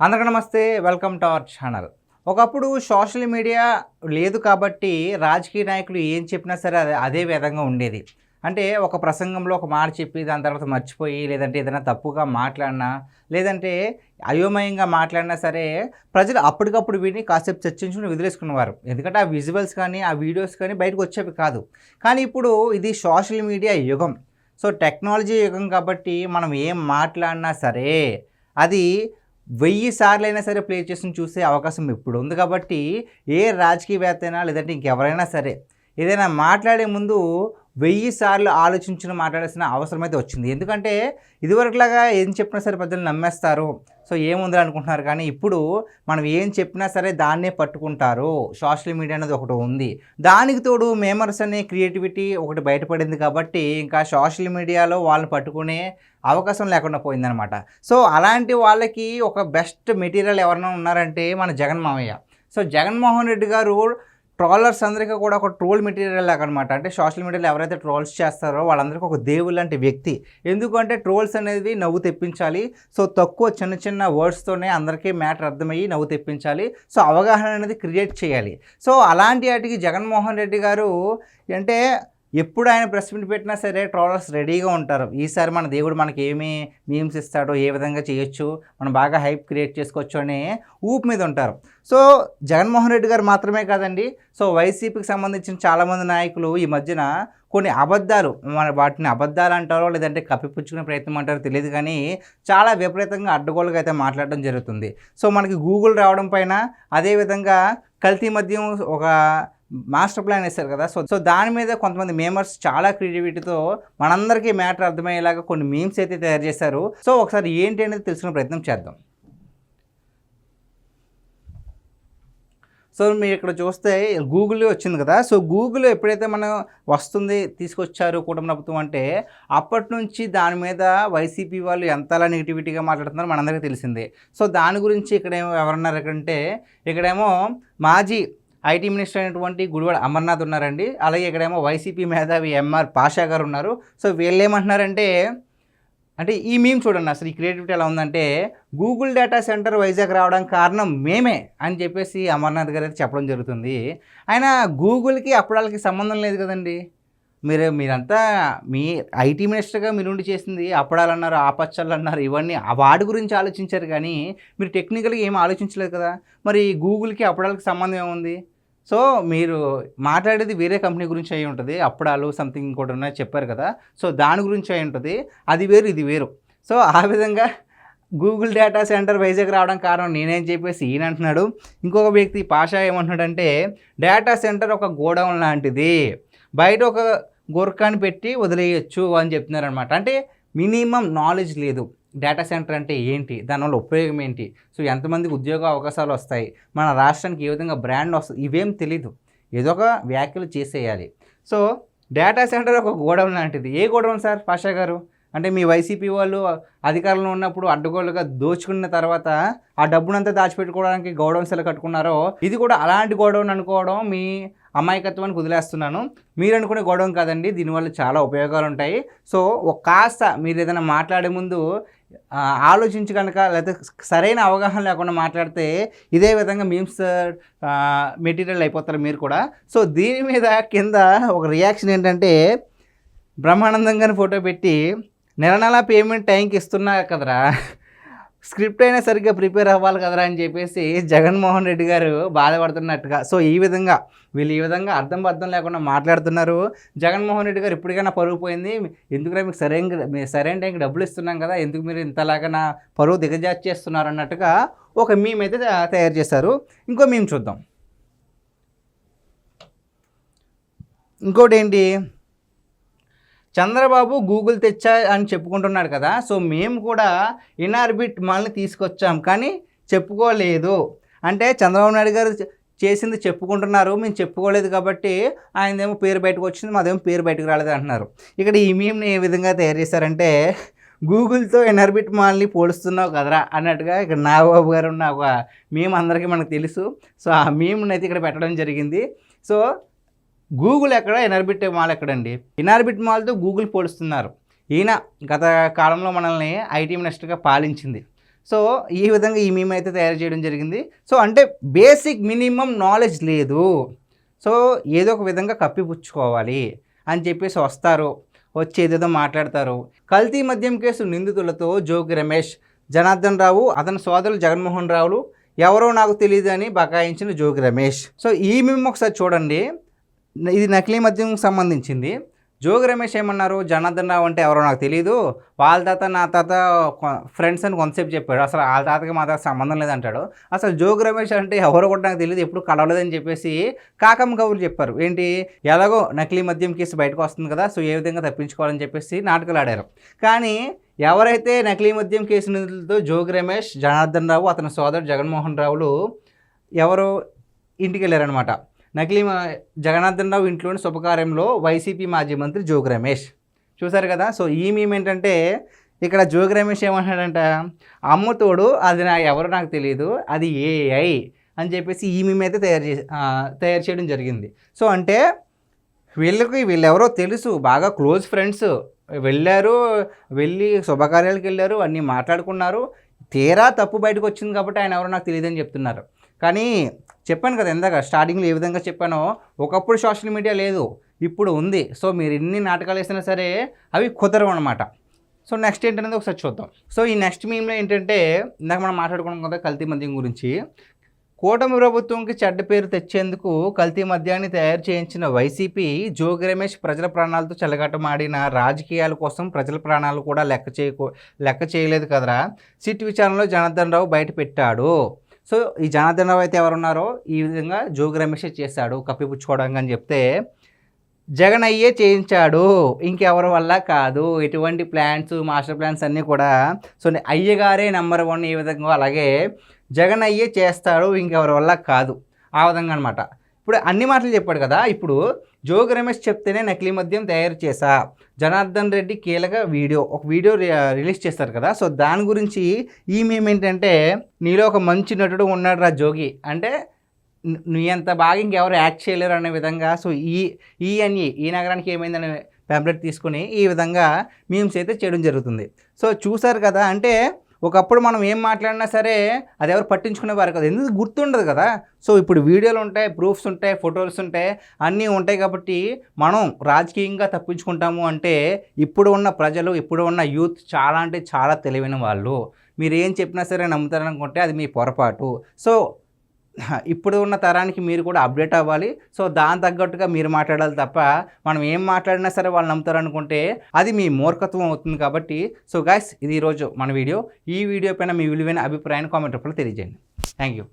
అందరికీ నమస్తే. Welcome to our channel. ఒకప్పుడు సోషల్ మీడియా లేదు కాబట్టి రాజకీయ నాయకులు ఏం చెప్పినా సరే అదే విధంగా ఉండేది. అంటే ఒక ప్రసంగంలో ఒక మాట చెప్పి దాని తర్వాత మర్చిపోయి, లేదంటే ఏదైనా తప్పుగా మాట్లాడినా, లేదంటే అయోమయంగా మాట్లాడినా సరే ప్రజలు అప్పటికప్పుడు విని కాసేపు చర్చించుకుని వదిలేసుకునేవారు. ఎందుకంటే ఆ విజువల్స్ కానీ, ఆ వీడియోస్ కానీ బయటకు వచ్చేవి కాదు. కానీ ఇప్పుడు ఇది సోషల్ మీడియా యుగం. సో టెక్నాలజీ యుగం కాబట్టి మనం ఏం మాట్లాడినా సరే అది 1000 సార్లైనా సరే ప్లే చేసి చూసే అవకాశం ఇప్పుడు ఉంది. కాబట్టి ఏ రాజకీయవేత్త అయినా లేదంటే ఇంకెవరైనా సరే ఏదైనా మాట్లాడే ముందు 1000 సార్లు ఆలోచించి మాట్లాడాల్సిన అవసరం అయితే వచ్చింది. ఎందుకంటే ఇదివరకులాగా ఏం చెప్పినా సరే ప్రజలు నమ్మేస్తారు, సో ఏముంది అనుకుంటున్నారు. కానీ ఇప్పుడు మనం ఏం చెప్పినా సరే దాన్నే పట్టుకుంటారు. సోషల్ మీడియా అనేది ఒకటి ఉంది. దానికి తోడు మేమర్స్ అనే క్రియేటివిటీ ఒకటి బయటపడింది కాబట్టి ఇంకా సోషల్ మీడియాలో వాళ్ళని పట్టుకునే అవకాశం లేకుండా పోయిందనమాట. సో అలాంటి వాళ్ళకి ఒక బెస్ట్ మెటీరియల్ ఎవరైనా ఉన్నారంటే మన జగన్ మామయ్య. సో జగన్మోహన్ రెడ్డి గారు ట్రోలర్స్ అందరికీ కూడా ఒక ట్రోల్ మెటీరియల్ లాగా అనమాట. అంటే సోషల్ మీడియాలో ఎవరైతే ట్రోల్స్ చేస్తారో వాళ్ళందరికీ ఒక దేవుడు లాంటి వ్యక్తి. ఎందుకంటే ట్రోల్స్ అనేది నవ్వు తెప్పించాలి. సో తక్కువ చిన్న చిన్న వర్డ్స్తోనే అందరికీ మ్యాటర్ అర్థమయ్యి నవ్వు తెప్పించాలి. సో అవగాహన అనేది క్రియేట్ చేయాలి. సో అలాంటి వాటికి జగన్మోహన్ రెడ్డి గారు అంటే ఎప్పుడు ఆయన ప్రెస్ మీట్ పెట్టినా సరే ట్రోలర్స్ రెడీగా ఉంటారు. ఈసారి మన దేవుడు మనకి ఏమి మీమ్స్ ఇస్తాడో, ఏ విధంగా చేయొచ్చు, మనం బాగా హైప్ క్రియేట్ చేసుకోవచ్చు అనే ఊపు మీద ఉంటారు. సో జగన్మోహన్ రెడ్డి గారు మాత్రమే కాదండి, సో వైసీపీకి సంబంధించిన చాలామంది నాయకులు ఈ మధ్యన కొన్ని అబద్ధాలు, మన వాటిని అబద్ధాలు అంటారో లేదంటే కప్పిపుచ్చుకునే ప్రయత్నం అంటారో తెలియదు, కానీ చాలా విపరీతంగా అడ్డగోలుగా అయితే మాట్లాడడం జరుగుతుంది. సో మనకి గూగుల్ రావడం పైన అదేవిధంగా కల్తీ మద్యం ఒక మాస్టర్ ప్లాన్ వేస్తారు కదా. సో దాని మీద కొంతమంది మేమర్స్ చాలా క్రియేటివిటీతో మనందరికీ మ్యాటర్ అర్థమయ్యేలాగా కొన్ని మీమ్స్ అయితే తయారు చేశారు. సో ఒకసారి ఏంటి అనేది తెలుసుకునే ప్రయత్నం చేద్దాం. సో మీరు ఇక్కడ చూస్తే గూగుల్ వచ్చింది కదా. సో గూగుల్ ఎప్పుడైతే మనం వస్తుంది తీసుకొచ్చారు కూటమి ప్రభుత్వం అంటే అప్పటి నుంచి దాని మీద వైసీపీ వాళ్ళు ఎంతలా నెగిటివిటీగా మాట్లాడుతున్నారో మనందరికీ తెలిసిందే. సో దాని గురించి ఇక్కడేమో ఎవరన్నారు అంటే ఇక్కడేమో మాజీ ఐటీ మినిస్టర్ అయినటువంటి గుడివాడ అమర్నాథ్ ఉన్నారండి. అలాగే ఇక్కడేమో వైసీపీ మేధావి ఎంఆర్ పాషా గారు ఉన్నారు. సో వీళ్ళు ఏమంటున్నారంటే అంటే ఈ మీమ్ చూడండి, అసలు ఈ క్రియేటివిటీ ఎలా ఉందంటే గూగుల్ డేటా సెంటర్ వైజాగ్ రావడానికి కారణం మేమే అని చెప్పేసి అమర్నాథ్ గారు అయితే చెప్పడం జరుగుతుంది. ఆయన గూగుల్కి అప్పడాలకి సంబంధం లేదు కదండి. మీరంతా మీ ఐటీ మినిస్టర్గా మీరుండి చేసింది అప్పడాలు అన్నారు, ఆపచ్చళ్ళు అన్నారు, ఇవన్నీ వాటి గురించి ఆలోచించారు. కానీ మీరు టెక్నికల్గా ఏం ఆలోచించలేదు కదా. మరి గూగుల్కి అప్పడాలకి సంబంధం ఏముంది? సో మీరు మాట్లాడేది వేరే కంపెనీ గురించి అయి ఉంటుంది. అప్పడాలు సంథింగ్ ఇంకోటి ఉన్నాయి చెప్పారు కదా. సో దాని గురించి అయి ఉంటుంది. అది వేరు ఇది వేరు. సో ఆ విధంగా గూగుల్ డేటా సెంటర్ వైజాగ్ రావడం కారణం నేనేం చెప్పేసి ఈయన అంటున్నాడు. ఇంకొక వ్యక్తి పాషా ఏమంటున్నాడంటే డేటా సెంటర్ ఒక గోడౌన్ లాంటిది, బయట ఒక గోర్ఖాని పెట్టి వదిలేయచ్చు అని చెప్తున్నారనమాట. అంటే మినిమం నాలెడ్జ్ లేదు. డేటా సెంటర్ అంటే ఏంటి, దానివల్ల ఉపయోగం ఏంటి, సో ఎంతమందికి ఉద్యోగ అవకాశాలు వస్తాయి, మన రాష్ట్రానికి ఏ విధంగా బ్రాండ్ వస్తుంది, ఇవేం తెలీదు. ఏదో ఒక వ్యాఖ్యలు చేసేయాలి. సో డేటా సెంటర్ ఒక గోడౌన్ లాంటిది. ఏ గోడౌన్ సార్ పాషా గారు? అంటే మీ వైసీపీ వాళ్ళు అధికారంలో ఉన్నప్పుడు అడ్డగోలుగా దోచుకున్న తర్వాత ఆ డబ్బునంతా దాచిపెట్టుకోవడానికి గోడౌన్స్ ఎలా కట్టుకున్నారో ఇది కూడా అలాంటి గోడౌన్ అనుకోవడం మీ అమాయకత్వానికి వదిలేస్తున్నాను. మీరు అనుకునే గోడౌన్ కాదండి, దీనివల్ల చాలా ఉపయోగాలు ఉంటాయి. సో ఒక కాస్త మీరు ఏదైనా మాట్లాడే ముందు ఆలోచించి కనుక లేకపోతే సరైన అవగాహన లేకుండా మాట్లాడితే ఇదే విధంగా మీమ్స్ మెటీరియల్ అయిపోతారు మీరు కూడా. సో దీని మీద కింద ఒక రియాక్షన్ ఏంటంటే బ్రహ్మానందం గారిని ఫోటో పెట్టి నెల పేమెంట్ టైంకి ఇస్తున్నా కదరా, స్క్రిప్ట్ అయినా సరిగ్గా ప్రిపేర్ అవ్వాలి కదరా అని చెప్పేసి జగన్మోహన్ రెడ్డి గారు బాధపడుతున్నట్టుగా. సో వీళ్ళు ఈ విధంగా అర్థం లేకుండా మాట్లాడుతున్నారు. జగన్మోహన్ రెడ్డి గారు ఇప్పటికైనా పరుగు పోయింది, ఎందుకురా మీకు సరైన టైంకి డబ్బులు ఇస్తున్నాం కదా, ఎందుకు మీరు ఇంతలాగా నా పరువు దిగజార్చేస్తున్నారు అన్నట్టుగా ఒక మీమ్ అయితే తయారు చేశారు. ఇంకో మీమ్ చూద్దాం. ఇంకోటి ఏంటి, చంద్రబాబు గూగుల్ తెచ్చా అని చెప్పుకుంటున్నాడు కదా. సో మేము కూడా ఇన్ఆర్బిట్ మాల్ని తీసుకొచ్చాం కానీ చెప్పుకోలేదు. అంటే చంద్రబాబు నాయుడు గారు చేసింది చెప్పుకుంటున్నారు, మేము చెప్పుకోలేదు కాబట్టి ఆయనదేమో పేరు బయటకు వచ్చింది, మాదేమో పేరు బయటకు రాలేదు అంటున్నారు. ఇక్కడ ఈ మీమ్ని ఏ విధంగా తయారు చేశారంటే గూగుల్తో ఇన్ఆర్బిట్ మాల్ని పోలుస్తున్నావు కదరా అన్నట్టుగా ఇక్కడ నాగబాబు గారు ఉన్న ఒక మీమ్ అందరికీ మనకు తెలుసు. సో ఆ మీమ్ని అయితే ఇక్కడ పెట్టడం జరిగింది. సో గూగుల్ ఎక్కడ, ఇన్ఆర్బిట్ మాల్ ఎక్కడండి? ఇన్ఆర్బిట్ మాల్తో గూగుల్ పోలుస్తున్నారు. ఈయన గత కాలంలో మనల్ని ఐటీ మినిస్టర్గా పాలించింది. సో ఈ విధంగా ఈ మీమ్ అయితే తయారు చేయడం జరిగింది. సో అంటే బేసిక్ మినిమం నాలెడ్జ్ లేదు. సో ఏదో ఒక విధంగా కప్పిపుచ్చుకోవాలి అని చెప్పేసి వస్తారు, వచ్చి ఏదేదో మాట్లాడతారు. కల్తీ మద్యం కేసు నిందితులతో జోగి రమేష్, జనార్దన్ రావు, అతని సోదరులు జగన్మోహన్ రావులు ఎవరో నాకు తెలియదు అని బకాయించిన జోగి రమేష్. సో ఈ మీమ్ ఒకసారి చూడండి. ఇది నకిలీ మద్యంకి సంబంధించింది. జోగి రమేష్ ఏమన్నారు, జనార్దన్ రావు అంటే ఎవరో నాకు తెలియదు, వాళ్ళ తాత నా తాత ఫ్రెండ్స్ అని కొంతసేపు చెప్పాడు, అసలు వాళ్ళ తాతకి మా తాత సంబంధం లేదంటాడు. అసలు జోగి రమేష్ అంటే ఎవరో కూడా నాకు తెలియదు, ఎప్పుడు కలవలేదని చెప్పేసి కాకమ్మ కబుర్లు చెప్పారు. ఏంటి, ఎలాగో నకిలీ మద్యం కేసు బయటకు వస్తుంది కదా, సో ఏ విధంగా తప్పించుకోవాలని చెప్పేసి నాటకాలు ఆడారు. కానీ ఎవరైతే నకిలీ మద్యం కేసు నిధులతో జోగి రమేష్, జనార్దన్ రావు, అతని సోదరుడు జగన్మోహన్ రావులు ఎవరు ఇంటికి వెళ్ళారనమాట. నకిలీ జగన్నాథన్ రావు ఇంట్లోని శుభకార్యంలో వైసీపీ మాజీ మంత్రి జోగి రమేష్. చూసారు కదా. సో ఈ మీమ్ ఏంటంటే, ఇక్కడ జోగి రమేష్ ఏమంటాడంట, అమ్మతోడు అది ఎవరో నాకు తెలియదు, అది ఏఐ అని చెప్పేసి ఈ మీమ్ అయితే తయారు చేయడం జరిగింది. సో అంటే వీళ్ళెవరో తెలుసు, బాగా క్లోజ్ ఫ్రెండ్స్, వెళ్ళి శుభకార్యాలకు వెళ్ళారు, అన్నీ మాట్లాడుకున్నారు. తీరా తప్పు బయటకు వచ్చింది కాబట్టి ఆయన ఎవరో నాకు తెలియదని చెప్తున్నారు. కానీ చెప్పాను కదా ఇందాక స్టార్టింగ్లో ఏ విధంగా చెప్పానో, ఒకప్పుడు సోషల్ మీడియా లేదు, ఇప్పుడు ఉంది. సో మీరు ఎన్ని నాటకాలు వేసినా సరే అవి కుదరవు అనమాట. సో నెక్స్ట్ ఏంటనేది ఒకసారి చూద్దాం. సో ఈ నెక్స్ట్ మీమ్లో ఏంటంటే, ఇందాక మనం మాట్లాడుకున్నాం కదా కల్తీ మద్యం గురించి. కూటమి ప్రభుత్వంకి చెడ్డ పేరు తెచ్చేందుకు కల్తీ మద్యాన్ని తయారు చేయించిన వైసీపీ జోగి రమేష్ ప్రజల ప్రాణాలతో చెలగాటమాడిన రాజకీయాల కోసం ప్రజల ప్రాణాలు కూడా లెక్క చేయలేదు కదరా. సిట్ విచారణలో జనార్దన్ రావు బయట పెట్టాడు. సో ఈ జనార్దన్ రావు అయితే ఎవరున్నారో ఈ విధంగా జోగి రమేష్ చేశాడు కప్పిపుచ్చుకోవడానికి అని చెప్తే, జగన్ అయ్యే చేయించాడు, ఇంకెవరి వల్ల కాదు. ఎటువంటి ప్లాన్స్, మాస్టర్ ప్లాన్స్ అన్నీ కూడా సో అయ్యగారే నెంబర్ 1 ఈ విధంగా, అలాగే జగన్ అయ్యే చేస్తాడు, ఇంకెవరి వల్ల కాదు, ఆ విధంగా అనమాట. ఇప్పుడు అన్ని మాటలు చెప్పాడు కదా. ఇప్పుడు జోగి రమేష్ చెప్తేనే నకిలీ మద్యం తయారు చేశా, జనార్దన్ రెడ్డి కీలక ఒక వీడియో రిలీజ్ చేస్తారు కదా. సో దాని గురించి ఈ మీమ్ ఏంటంటే, నీలో ఒక మంచి నటుడు ఉన్నాడు రా జోగి, అంటే నీ అంత బాగా ఇంకెవరు యాక్ట్ చేయలేరు అనే విధంగా. సో ఈ నగరానికి ఏమైందనే ప్యాంప్లెట్ తీసుకుని ఈ విధంగా మీమ్స్ అయితే చేయడం జరుగుతుంది. సో చూసారు కదా. అంటే ఒకప్పుడు మనం ఏం మాట్లాడినా సరే అది ఎవరు పట్టించుకునేవారు కదా, ఎందుకు గుర్తుండదు కదా. సో ఇప్పుడు వీడియోలు ఉంటాయి, ప్రూఫ్స్ ఉంటాయి, ఫొటోస్ ఉంటాయి, అన్నీ ఉంటాయి కాబట్టి మనం రాజకీయంగా తప్పించుకుంటాము. అంటే ఇప్పుడు ఉన్న ప్రజలు, ఇప్పుడు ఉన్న యూత్ చాలా అంటే చాలా తెలివైన వాళ్ళు. మీరు ఏం చెప్పినా సరే నమ్ముతారనుకుంటే అది మీ పొరపాటు. సో ఇప్పుడు ఉన్న తరానికి మీరు కూడా అప్డేట్ అవ్వాలి. సో దాని తగ్గట్టుగా మీరు మాట్లాడాలి తప్ప మనం ఏం మాట్లాడినా సరే వాళ్ళు నమ్ముతారనుకుంటే అది మీ మూర్ఖత్వం అవుతుంది. కాబట్టి సో గైస్, ఇది ఈరోజు మన వీడియో. ఈ వీడియో పైన మీ విలువైన అభిప్రాయాన్ని కామెంట్ రూపంలో తెలియజేయండి. Thank you.